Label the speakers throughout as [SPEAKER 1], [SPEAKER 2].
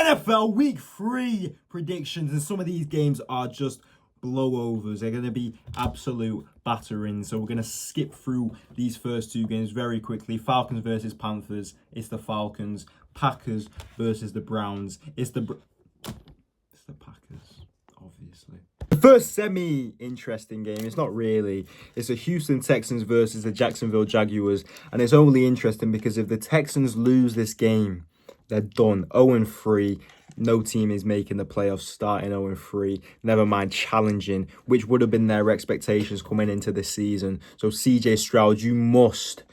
[SPEAKER 1] NFL Week 3 predictions, and some of these games are just blowovers. They're going to be absolute batterings. So we're going to skip through these first two games very quickly. Falcons versus Panthers. It's the Falcons. Packers versus the Browns. It's the Packers, obviously. The first semi-interesting game, it's not really. It's the Houston Texans versus the Jacksonville Jaguars. And it's only interesting because if the Texans lose this game, they're done. 0-3. No team is making the playoffs starting 0-3. Never mind challenging, which would have been their expectations coming into the season. So CJ Stroud, you must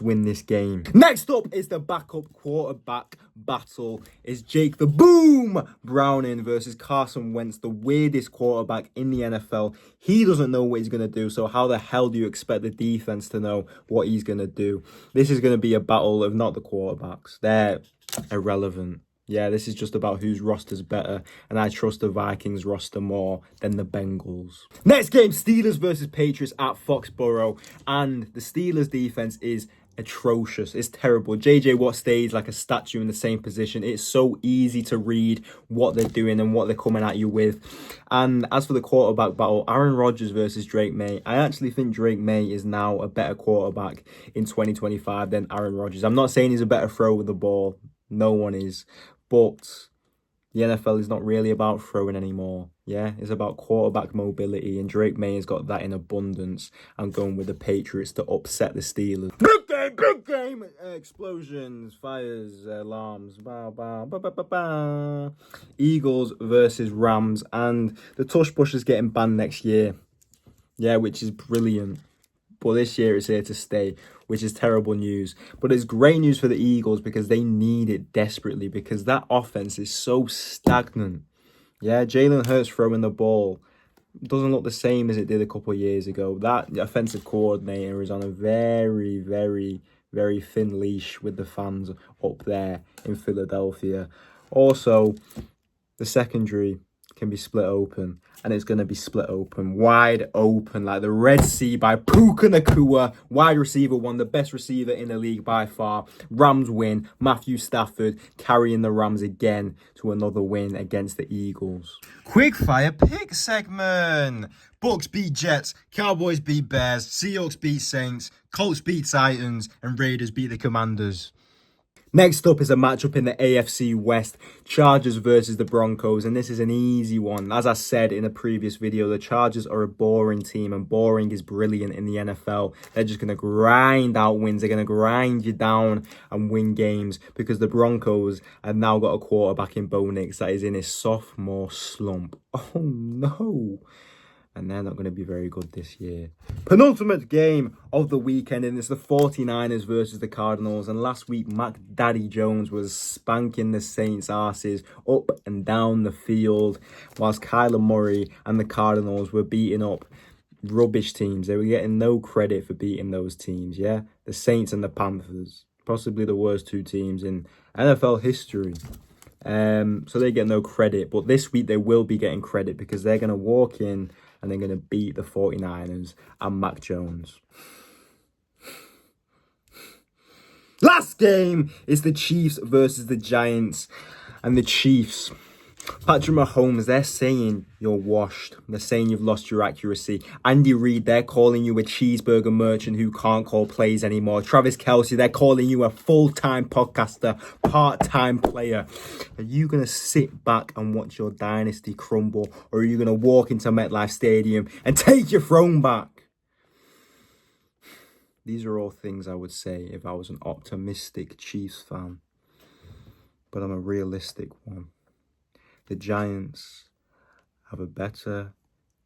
[SPEAKER 1] win this game. Next up is the backup quarterback battle. Is Jake the Boom Browning versus Carson Wentz, the weirdest quarterback in the NFL. He doesn't know what he's going to do, so how the hell do you expect the defense to know what he's going to do? This is going to be a battle of not the quarterbacks. They're irrelevant. Yeah, this is just about whose roster's better, and I trust the Vikings roster more than the Bengals. Next game, Steelers versus Patriots at Foxborough, and the Steelers defense is atrocious. It's terrible. JJ Watt stays like a statue in the same position. It's so easy to read what they're doing and what they're coming at you with. And as for the quarterback battle, Aaron Rodgers versus Drake May, I actually think Drake May is now a better quarterback in 2025 than Aaron Rodgers. I'm not saying he's a better thrower of the ball. No one is. But the NFL is not really about throwing anymore. Yeah, it's about quarterback mobility, and Drake May has got that in abundance. I'm going with the Patriots to upset the Steelers. Good game! Explosions, fires, alarms. Bah, bah, bah, bah, bah, bah. Eagles versus Rams, and the tush push is getting banned next year. Yeah, which is brilliant. But this year it's here to stay, which is terrible news. But it's great news for the Eagles because they need it desperately, because that offense is so stagnant. Yeah, Jalen Hurts throwing the ball doesn't look the same as it did a couple of years ago. That offensive coordinator is on a very, very, very thin leash with the fans up there in Philadelphia. Also, the secondary can be split open, and it's going to be split open, wide open, like the Red Sea by Puka Nacua, wide receiver one, the best receiver in the league by far. Rams win. Matthew Stafford carrying the Rams again to another win against the Eagles. Quickfire pick segment. Bucks beat Jets, Cowboys beat Bears, Seahawks beat Saints, Colts beat Titans, and Raiders beat the Commanders. Next up is a matchup in the AFC West, Chargers versus the Broncos, and this is an easy one. As I said in a previous video, the Chargers are a boring team, and boring is brilliant in the NFL. They're just going to grind out wins. They're going to grind you down and win games, because the Broncos have now got a quarterback in Bo Nix that is in his sophomore slump. Oh no. And they're not going to be very good this year. Penultimate game of the weekend, and it's the 49ers versus the Cardinals. And last week, Mac Daddy Jones was spanking the Saints' asses up and down the field, whilst Kyler Murray and the Cardinals were beating up rubbish teams. They were getting no credit for beating those teams, yeah? The Saints and the Panthers, possibly the worst two teams in NFL history. So they get no credit. But this week, they will be getting credit, because they're going to walk in and they're going to beat the 49ers and Mac Jones. Last game is the Chiefs versus the Giants. And the Chiefs, Patrick Mahomes, they're saying you're washed. They're saying you've lost your accuracy. Andy Reid, they're calling you a cheeseburger merchant who can't call plays anymore. Travis Kelce, they're calling you a full-time podcaster, part-time player. Are you going to sit back and watch your dynasty crumble? Or are you going to walk into MetLife Stadium and take your throne back? These are all things I would say if I was an optimistic Chiefs fan. But I'm a realistic one. The Giants have a better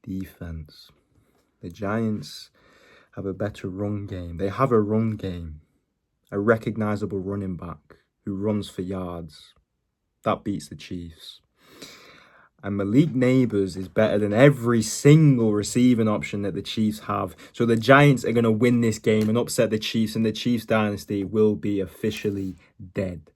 [SPEAKER 1] defense. The Giants have a better run game. They have a run game. A recognizable running back who runs for yards. That beats the Chiefs. And Malik Neighbors is better than every single receiving option that the Chiefs have. So the Giants are going to win this game and upset the Chiefs, and the Chiefs dynasty will be officially dead.